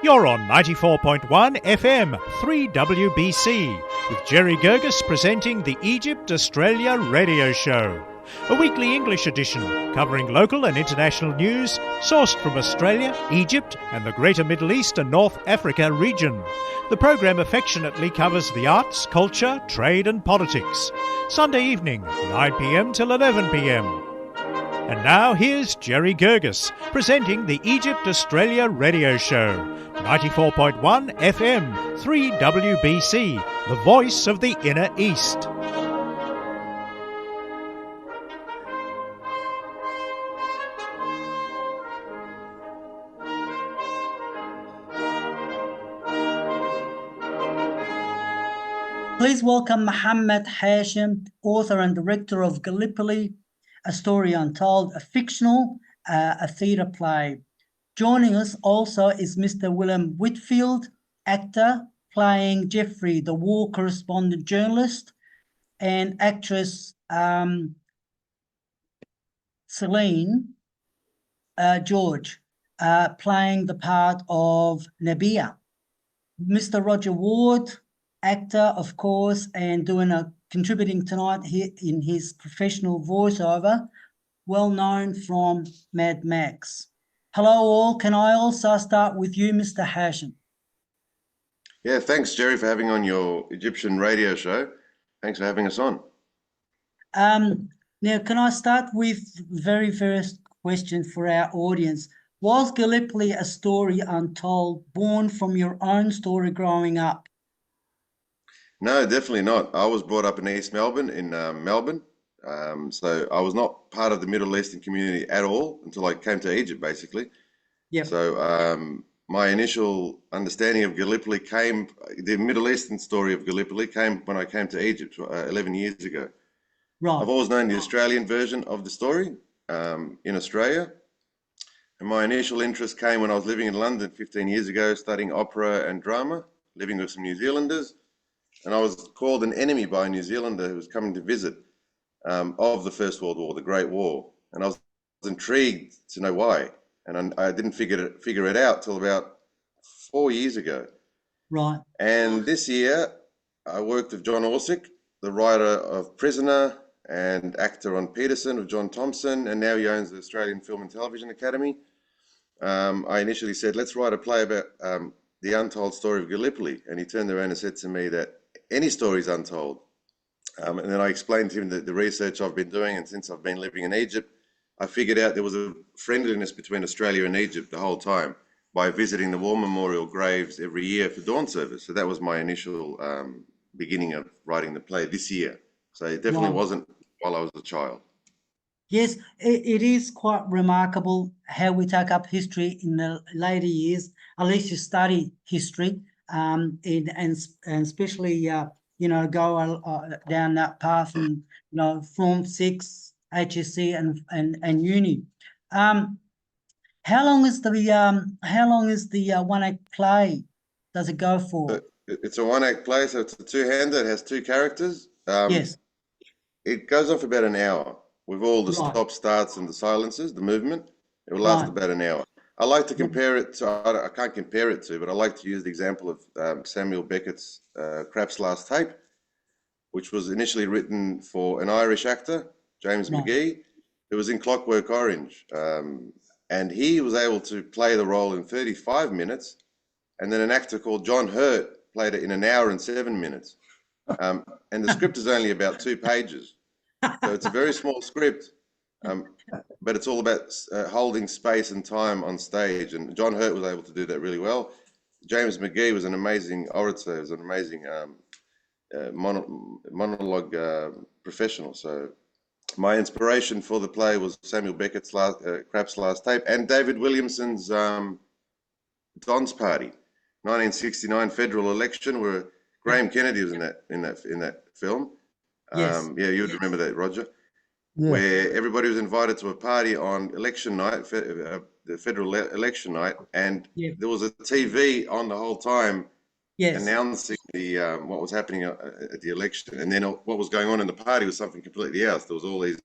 You're on 94.1 FM, 3WBC, with Jerry Guirguis presenting the Egypt Australia Radio Show, a weekly English edition covering local and international news sourced from Australia, Egypt and the Greater Middle East and North Africa region. The program affectionately covers the arts, culture, trade and politics. Sunday evening, 9 p.m. till 11 p.m. And now here's Jerry Guirguis presenting the Egypt Australia Radio Show, 94.1 FM, 3WBC, the voice of the Inner East. Please welcome Mohammed Hashem, author and director of Gallipoli, A Story Untold, a fictional, a theatre play. Joining us also is Mr. Willem Whitfield, actor, playing Jeffery, the war correspondent journalist, and actress Celine, George, playing the part of Nabiha. Mr. Roger Ward, actor, of course, and contributing tonight here in his professional voiceover, well known from Mad Max. Hello all, can I also start with you, Mr. Hashem? Yeah, thanks, Jerry, for having on your Egyptian radio show. Thanks for having us on. Now, can I start with the very first question for our audience? Was Gallipoli a story untold, born from your own story growing up? No, definitely not. I was brought up in East Melbourne, so I was not part of the Middle Eastern community at all until I came to Egypt, basically. Yeah. So my initial understanding of Gallipoli the Middle Eastern story of Gallipoli came when I came to Egypt 11 years ago. Right. I've always known the Australian version of the story in Australia. And my initial interest came when I was living in London 15 years ago, studying opera and drama, living with some New Zealanders. And I was called an enemy by a New Zealander who was coming to visit of the First World War, the Great War. And I was intrigued to know why. And I didn't figure it out till about 4 years ago. Right. And this year, I worked with John Orsick, the writer of Prisoner and actor on Peterson with John Thompson, and now he owns the Australian Film and Television Academy. I initially said, let's write a play about the untold story of Gallipoli. And he turned around and said to me that any story is untold. And then I explained to him that the research I've been doing, and since I've been living in Egypt, I figured out there was a friendliness between Australia and Egypt the whole time by visiting the war memorial graves every year for dawn service. So that was my initial beginning of writing the play this year. So it definitely wasn't while I was a child. Yes, it is quite remarkable how we take up history in the later years. At least you study history, and especially go down that path, and Form 6, HSC, and uni. How long is the one-act play? Does it go for? It's a one-act play, so it's a two-hander. It has two characters. Yes. It goes on for about an hour with all the stop starts and the silences, the movement. It will last about an hour. I like to compare it to, I can't compare it to, but I like to use the example of Samuel Beckett's Krapp's Last Tape, which was initially written for an Irish actor, James McGee. It was in Clockwork Orange. And he was able to play the role in 35 minutes. And then an actor called John Hurt played it in an hour and 7 minutes. And the script is only about 2 pages. So it's a very small script, but it's all about holding space and time on stage. And John Hurt was able to do that really well. James McGee was an amazing orator, was an amazing monologue professional. So my inspiration for the play was Samuel Beckett's Krapp's Last Tape and David Williamson's Don's Party, 1969 federal election, where Graham Kennedy was in that film. Yes. Yeah, you would remember that, Roger. Yeah. Where everybody was invited to a party on election night, the federal election night, and there was a TV on the whole time announcing the what was happening at the election, and then what was going on in the party was something completely else. There was all these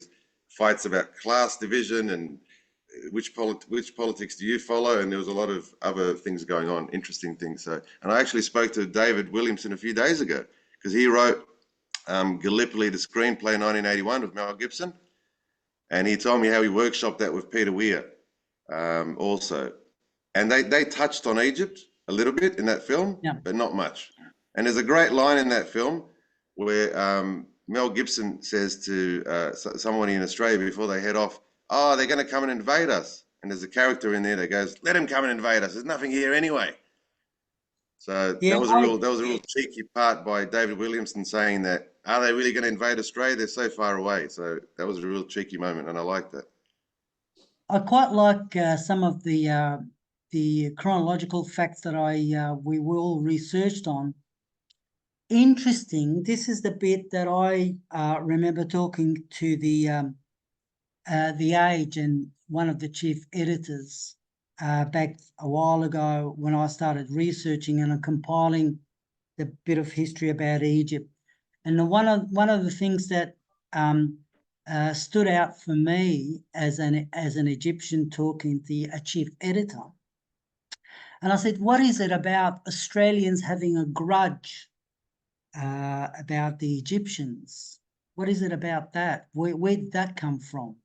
fights about class division and which politics do you follow? And there was a lot of other things going on, interesting things. So, and I actually spoke to David Williamson a few days ago because he wrote Gallipoli, the screenplay, 1981 of Mel Gibson, and he told me how he workshopped that with Peter Weir also. And they touched on Egypt a little bit in that film, but not much. And there's a great line in that film where Mel Gibson says to someone in Australia before they head off, "Oh, they're going to come and invade us." And there's a character in there that goes, "Let them come and invade us. There's nothing here anyway." So that was a real cheeky part by David Williamson saying that, are they really going to invade Australia? They're so far away. So that was a real cheeky moment, and I liked that. I quite like some of the chronological facts that we all researched on. Interesting. This is the bit that I remember talking to the Age and one of the chief editors back a while ago when I started researching and compiling the bit of history about Egypt. And one of the things that stood out for me as an Egyptian talking to a chief editor, and I said, "What is it about Australians having a grudge about the Egyptians? What is it about that? Where did that come from?"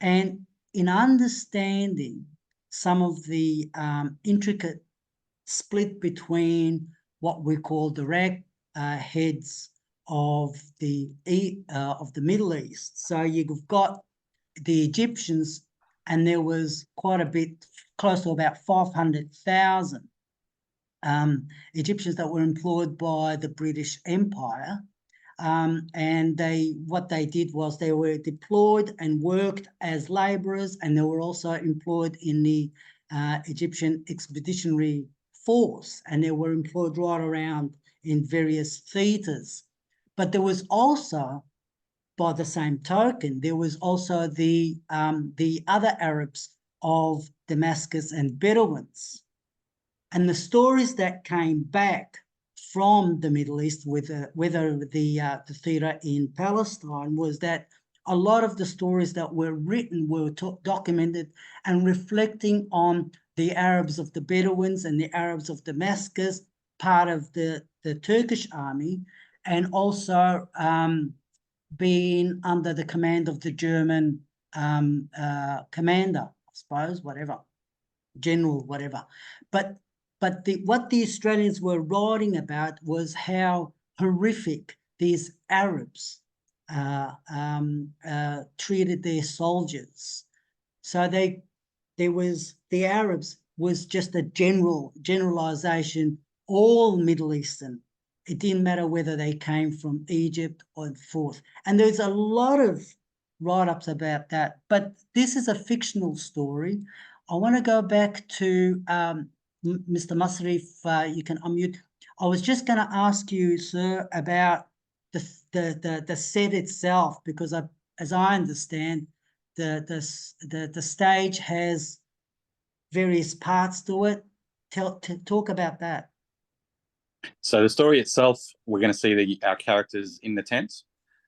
And in understanding some of the intricate split between what we call direct heads of the Middle East. So you've got the Egyptians, and there was quite a bit, close to about 500,000 Egyptians that were employed by the British Empire. And what they did was they were deployed and worked as labourers, and they were also employed in the Egyptian Expeditionary Force, and they were employed right around in various theatres. But there was also, by the same token, there was also the other Arabs of Damascus and Bedouins. And the stories that came back from the Middle East, whether the theatre in Palestine, was that a lot of the stories that were written were documented and reflecting on the Arabs of the Bedouins and the Arabs of Damascus, part of the Turkish army, and also being under the command of the German commander, I suppose, whatever, general, whatever. But what the Australians were writing about was how horrific these Arabs treated their soldiers. So the Arabs was just a generalization, all Middle Eastern. It didn't matter whether they came from Egypt or forth. And there's a lot of write-ups about that. But this is a fictional story. I want to go back to Mr. Masri, if you can unmute. I was just going to ask you, sir, about the set itself, because as I understand, the stage has various parts to it. Talk about that. So the story itself, we're going to see our characters in the tent,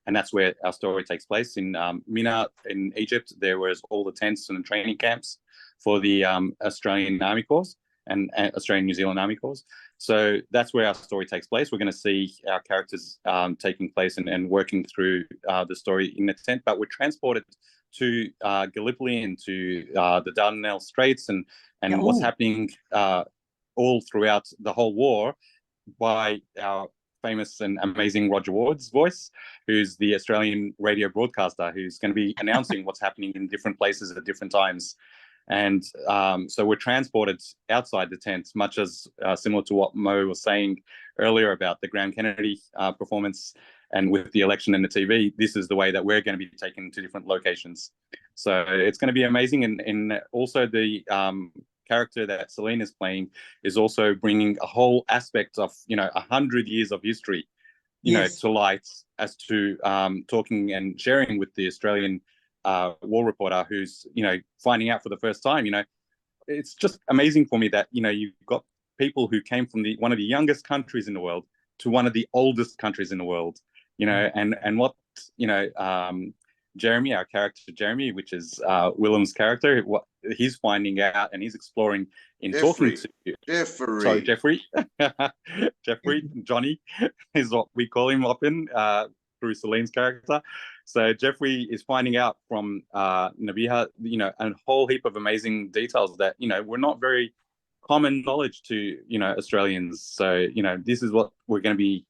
and that's where our story takes place. In Mina, in Egypt, there was all the tents and the training camps for the Australian Army Corps and Australian New Zealand Army Corps. So that's where our story takes place. We're going to see our characters taking place and working through the story in the tent, but we're transported to Gallipoli and to the Dardanelles Straits and what's happening all throughout the whole war by our famous and amazing Roger Ward's voice, who's the Australian radio broadcaster, who's going to be announcing what's happening in different places at different times. And so we're transported outside the tent, much as similar to what Mo was saying earlier about the Graham Kennedy performance, and with the election and the TV, this is the way that we're going to be taken to different locations. So it's going to be amazing. And also the character that Celine is playing is also bringing a whole aspect of, 100 years of history, to light, as to talking and sharing with the Australian war reporter who's, finding out for the first time. It's just amazing for me that, you've got people who came from one of the youngest countries in the world to one of the oldest countries in the world, and what, Jeremy, our character Jeremy, which is Willem's character, what he's finding out and he's exploring in talking to Jeffery. Jeffrey, Johnny is what we call him often through Celine's character. So Jeffrey is finding out from Nabiha, a whole heap of amazing details that, were not very common knowledge to, Australians. So, this is what we're going to be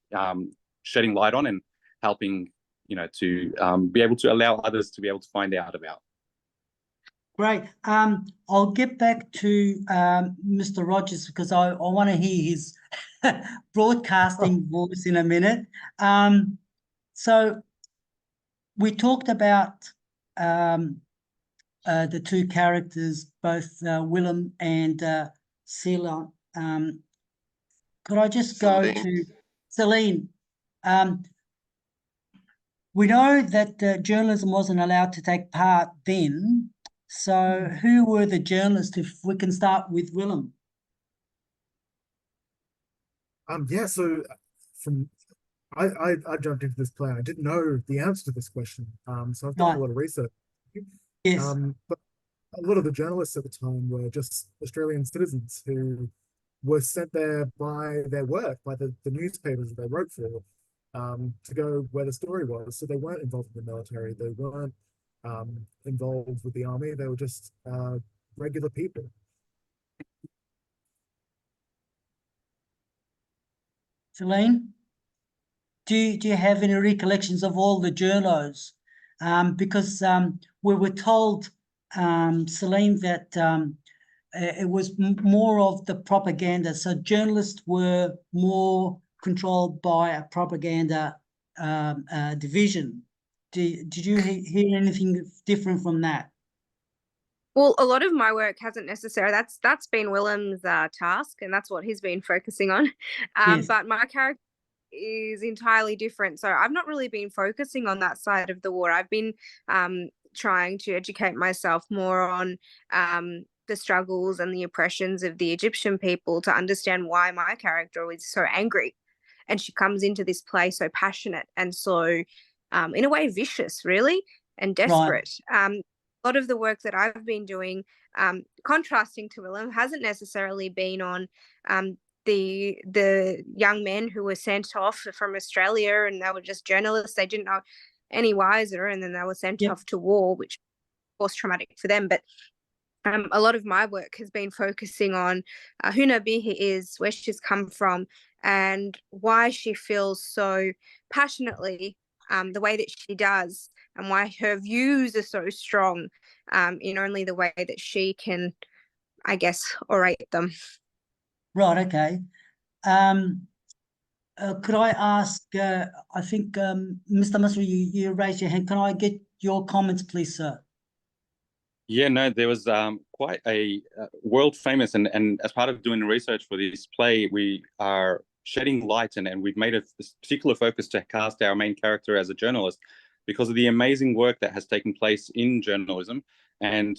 shedding light on and helping, to be able to allow others to be able to find out about. Great. I'll get back to Mr. Rogers because I want to hear his broadcasting voice in a minute. So we talked about the two characters, both Willem and Celine. Could I just go to Celine? We know that journalism wasn't allowed to take part then. So who were the journalists, if we can start with Willem? Yeah, so I jumped into this play. I didn't know the answer to this question. So I've done a lot of research. Yes. But a lot of the journalists at the time were just Australian citizens who were sent there by their work, by the newspapers that they wrote for, to go where the story was. So they weren't involved in the military. They weren't involved with the army. They were just regular people. Celine, do you have any recollections of all the journos? Because we were told, Celine, that it was more of the propaganda. So journalists were more controlled by a propaganda division. Did you hear anything different from that? Well, a lot of my work hasn't necessarily, that's been Willem's task, and that's what he's been focusing on. Yes. But my character is entirely different. So I've not really been focusing on that side of the war. I've been trying to educate myself more on the struggles and the oppressions of the Egyptian people to understand why my character is so angry. And she comes into this place so passionate and so, in a way, vicious, really, and desperate. Right. A lot of the work that I've been doing, contrasting to Willem, hasn't necessarily been on the young men who were sent off from Australia and they were just journalists. They didn't know any wiser, and then they were sent off to war, which was traumatic for them. But a lot of my work has been focusing on who Nabiha is, where she's come from, and why she feels so passionately the way that she does, and why her views are so strong in only the way that she can, I guess, orate them. Right, okay. Could I ask, I think, Mr. Masri, you raised your hand. Can I get your comments, please, sir? Yeah, no, there was quite a world famous, and as part of doing the research for this play, we are shedding light and we've made a particular focus to cast our main character as a journalist because of the amazing work that has taken place in journalism, and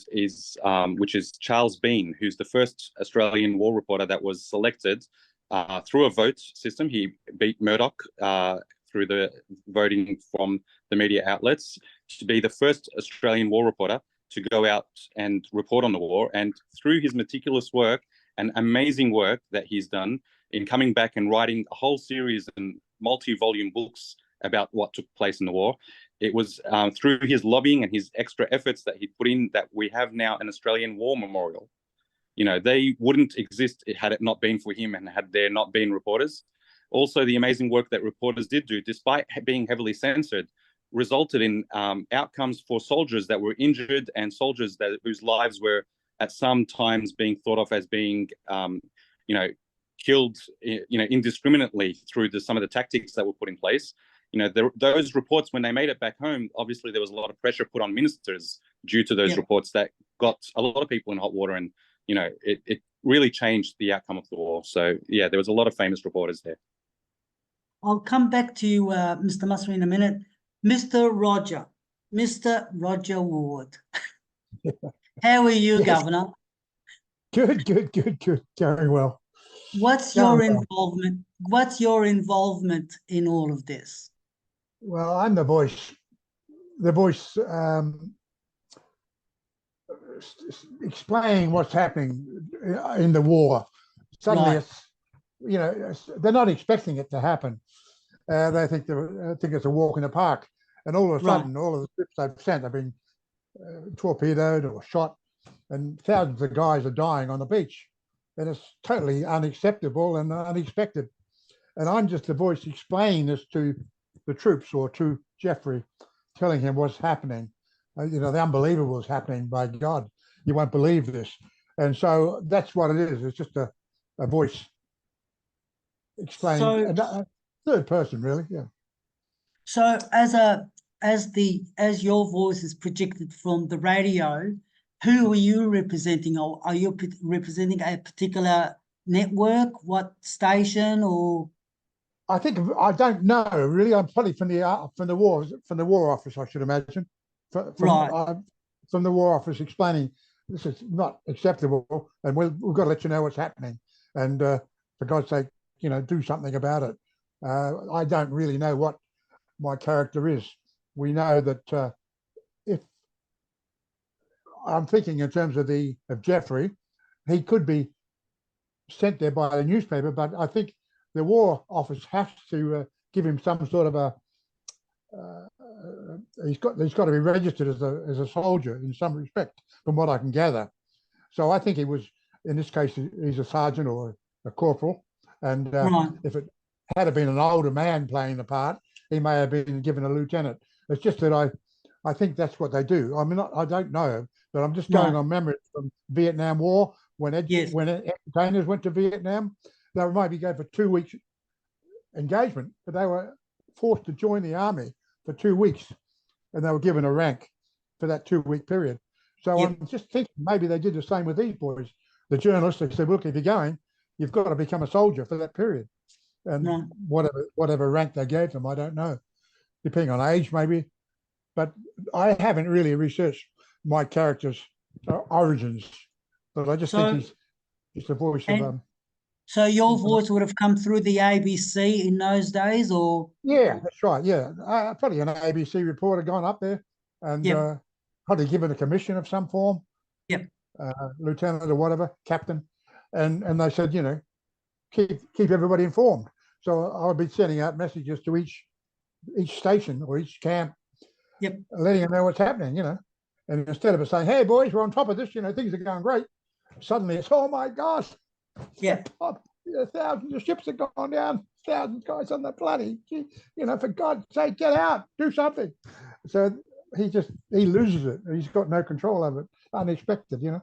which is Charles Bean, who's the first Australian war reporter that was selected through a vote system. He beat Murdoch through the voting from the media outlets to be the first Australian war reporter to go out and report on the war. And through his meticulous work and amazing work that he's done in coming back and writing a whole series and multi-volume books about what took place in the war, it was through his lobbying and his extra efforts that he put in that we have now an Australian War Memorial. They wouldn't exist had it not been for him and had there not been reporters. Also, the amazing work that reporters did do, despite being heavily censored, resulted in outcomes for soldiers that were injured and soldiers whose lives were at some times being thought of as being, killed, indiscriminately through some of the tactics that were put in place. Those reports, when they made it back home, obviously there was a lot of pressure put on ministers due to those reports that got a lot of people in hot water, and it really changed the outcome of the war. So yeah, there was a lot of famous reporters there. I'll come back to you, Mr. Masri, in a minute. Mr. Roger Ward. How are you, Governor? Good. Going well. What's your involvement? What's your involvement in all of this? Well, I'm the voice the voice explaining what's happening in the war. Suddenly, Right. it's, they're not expecting it to happen. They think it's a walk in the park, and all of a sudden, all of the ships they've sent have been torpedoed or shot, and thousands of guys are dying on the beach, and it's totally unacceptable and unexpected. And I'm just the voice explaining this to the troops or to Jeffery, telling him what's happening. The unbelievable is happening. By God, you won't believe this. And so that's what it is. It's just a voice explaining, third person, really. Yeah. So as your voice is projected from the radio, who are you representing? Or are you representing a particular network? What station? Or I don't know really. I'm probably from the war office, I should imagine. From the war office, explaining this is not acceptable, and we've got to let you know what's happening, and for God's sake, do something about it. I don't really know what my character is. We know that if I'm thinking in terms of Jeffery, he could be sent there by the newspaper, but I think the war office has to give him some sort of he's got to be registered as a soldier in some respect, from what I can gather. So I think he was, in this case, he's a sergeant or a corporal, and if it had been an older man playing the part, he may have been given a lieutenant. It's just that I think that's what they do. I mean, I don't know, but I'm just going on memory from Vietnam War when entertainers went to Vietnam. They were maybe go for 2 weeks engagement, but they were forced to join the army for 2 weeks, and they were given a rank for that 2-week period. So I'm just thinking maybe they did the same with these boys. The journalists, they said, look, if you're going, you've got to become a soldier for that period. And whatever rank they gave them, I don't know, depending on age maybe. But I haven't really researched my character's origins, but I just think he's the voice of... So your voice would have come through the ABC in those days, or? Yeah, that's right. Yeah, probably an ABC reporter gone up there and probably given a commission of some form. Yep. Lieutenant or whatever, captain, and they said, keep everybody informed. So I'll be sending out messages to each station or each camp, letting them know what's happening. And instead of saying, "Hey boys, we're on top of this," things are going great. Suddenly it's, "Oh my gosh, thousands of ships have gone down, thousands of guys on the bloody, for God's sake, get out, do something." So he loses it. He's got no control of it. Unexpected, So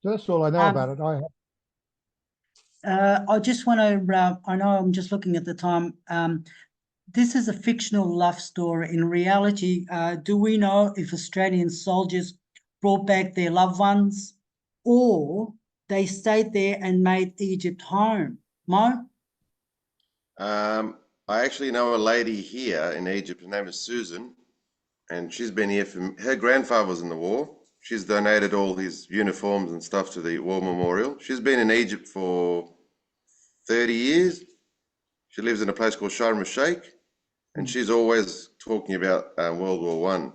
that's all I know about it. I just want to, I know I'm just looking at the time. This is a fictional love story. In reality, do we know if Australian soldiers brought back their loved ones, or they stayed there and made Egypt home? Mo? I actually know a lady here in Egypt. Her name is Susan, and she's been here her grandfather was in the war. She's donated all his uniforms and stuff to the war memorial. She's been in Egypt for 30 years. She lives in a place called Sharm el-Sheikh, and she's always talking about World War One.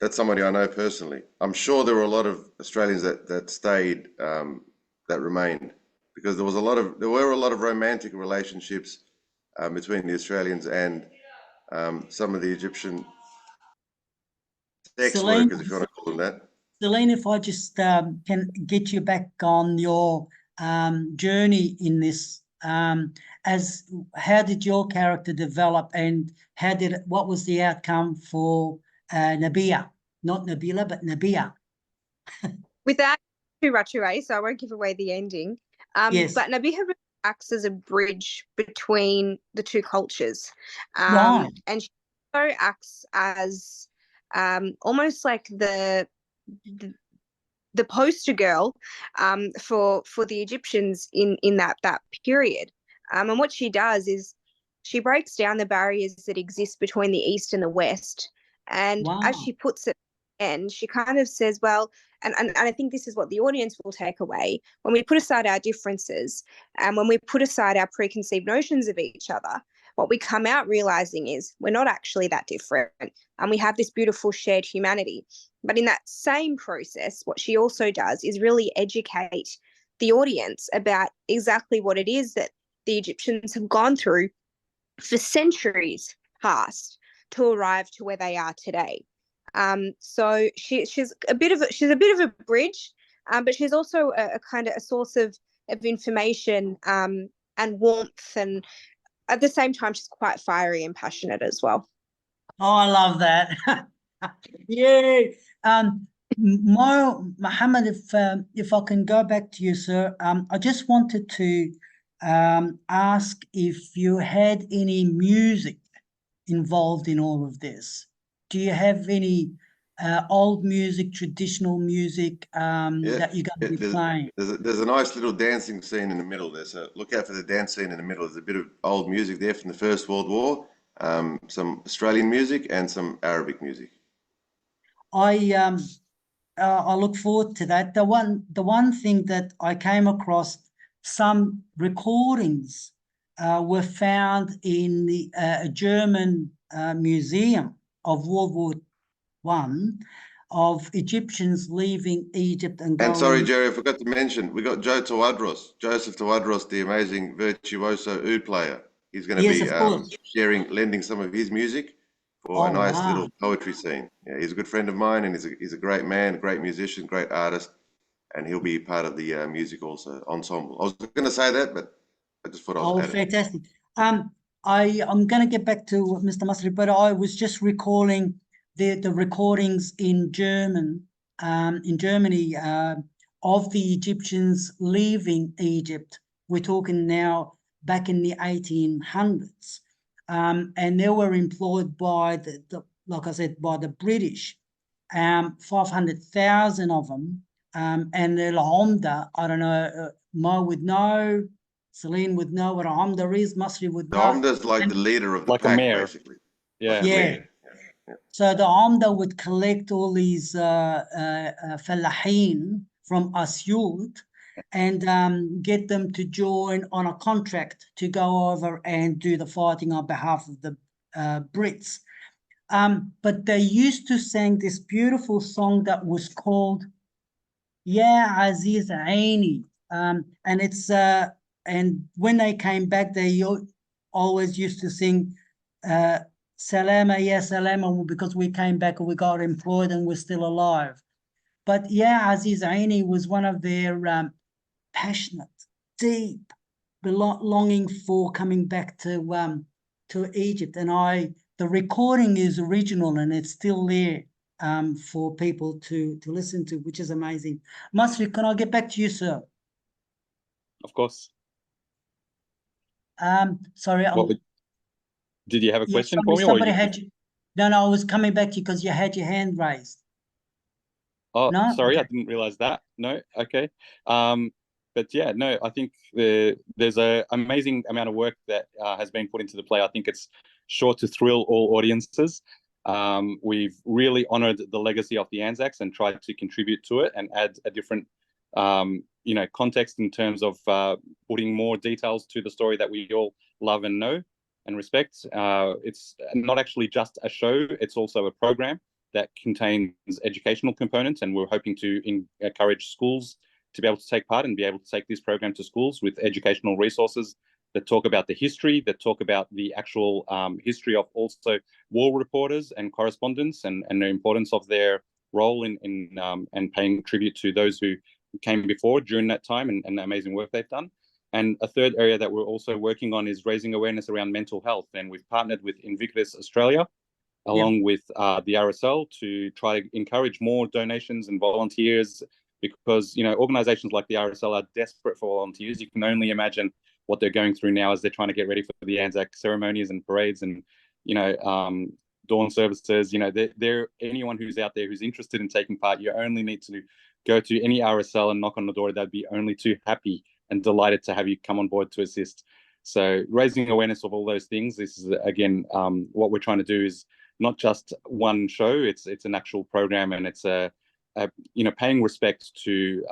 That's somebody I know personally. I'm sure there were a lot of Australians that stayed, that remained, because there were a lot of romantic relationships between the Australians and some of the Egyptian sex workers, if you want to call them that. Celine, if I just can get you back on your journey in this, how did your character develop, and what was the outcome for Nabiha? Not Nabila, but Nabiha. Without too much away, so I won't give away the ending. But Nabiha acts as a bridge between the two cultures, and she also acts as almost like the poster girl for the Egyptians in that period. And what she does is she breaks down the barriers that exist between the East and the West. And as she puts it, and she kind of says, well, and I think this is what the audience will take away, when we put aside our differences and when we put aside our preconceived notions of each other, what we come out realizing is we're not actually that different, and we have this beautiful shared humanity. But in that same process, what she also does is really educate the audience about exactly what it is that the Egyptians have gone through for centuries past to arrive to where they are today. So she's a bit of a bridge, but she's also a kind of a source of information and warmth, and at the same time she's quite fiery and passionate as well. Oh, I love that. Yay. Mohammed, if I can go back to you, sir, I just wanted to ask if you had any music involved in all of this. Do you have any old music, traditional music that you're going to be playing? There's a nice little dancing scene in the middle there, so look out for the dance scene in the middle. There's a bit of old music there from the First World War, some Australian music and some Arabic music. I look forward to that. The one thing that I came across, some recordings were found in the German museum of World War I of Egyptians leaving Egypt and going... And sorry, Jerry, I forgot to mention, we got Joseph Tawadros, the amazing virtuoso oud player. He's going to be lending some of his music for a nice little poetry scene. Yeah, he's a good friend of mine, and he's a great man, great musician, great artist, and he'll be part of the music also ensemble. I was going to say that, but I just thought I was fantastic. I'm going to get back to Mr. Masri, but I was just recalling the recordings in Germany of the Egyptians leaving Egypt. We're talking now back in the 1800s, and they were employed by like I said, by the British, 500,000 of them, and the Omda, I don't know, Mo would know, Celine would know what Omda is, Masri would know. The Omda's like the leader of the pack, basically. Yeah. So the Omda would collect all these Fallahin from Asyut and get them to join on a contract to go over and do the fighting on behalf of the Brits. But they used to sing this beautiful song that was called Ya Aziz Aini. And it's and when they came back, they always used to sing Salama, Ya Salama, because we came back and we got employed and we're still alive. But Ya Aziz Aini was one of their passionate, deep longing for coming back to Egypt. And the recording is original and it's still there for people to listen to, which is amazing. Masri, can I get back to you, sir? Of course. Sorry. Did you have a question for me? Somebody had you. No, I was coming back to you because you had your hand raised. Oh, no? Sorry, Okay. I didn't realize that. No, okay. But yeah, no, I think there's an amazing amount of work that has been put into the play. I think it's sure to thrill all audiences. We've really honoured the legacy of the Anzacs and tried to contribute to it and add a different, context in terms of putting more details to the story that we all love and know and respect. It's not actually just a show; it's also a program that contains educational components, and we're hoping to encourage schools to be able to take part and be able to take this program to schools with educational resources that talk about the history, that talk about the actual history of also war reporters and correspondents and the importance of their role in and paying tribute to those who came before during that time and the amazing work they've done. And a third area that we're also working on is raising awareness around mental health. And we've partnered with Invictus Australia, along with the RSL, to try to encourage more donations and volunteers, because, organizations like the RSL are desperate for volunteers. You can only imagine what they're going through now as they're trying to get ready for the Anzac ceremonies and parades and, dawn services. They're anyone who's out there who's interested in taking part, you only need to go to any RSL and knock on the door. They'd be only too happy and delighted to have you come on board to assist. So raising awareness of all those things, this is, again, what we're trying to do is not just one show, it's an actual program, and it's paying respect to,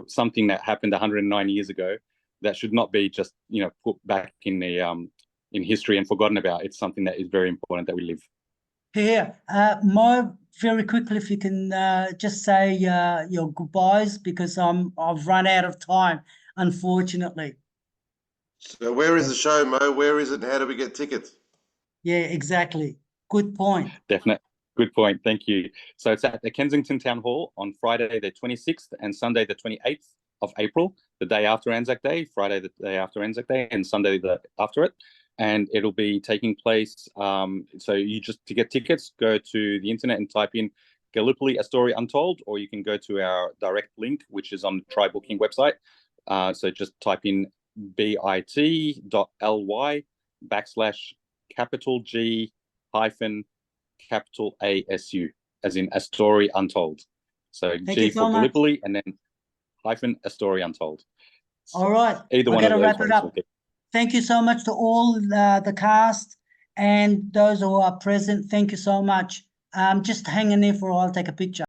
something that happened 109 years ago that should not be just, put back in the in history and forgotten about. It's something that is very important that we live. Here, Mo, very quickly, if you can just say your goodbyes, because I've run out of time, unfortunately. So where is the show, Mo? Where is it and how do we get tickets? Yeah, exactly. Good point. Definitely. Good point. Thank you. So it's at the Kensington Town Hall on Friday the 26th and Sunday the 28th of April, the day after Anzac Day, Friday the day after Anzac Day, and Sunday the after it. And it'll be taking place. So you just, to get tickets, go to the internet and type in Gallipoli, A Story Untold, or you can go to our direct link, which is on the Try Booking website. So just type in bit.ly/G hyphen capital ASU, as in A Story Untold. So G for Gallipoli and then hyphen A Story Untold. So all right. Either one of those wrap it up. Thank you so much to all the cast and those who are present. Thank you so much. Just hang in there for a while, I'll take a picture.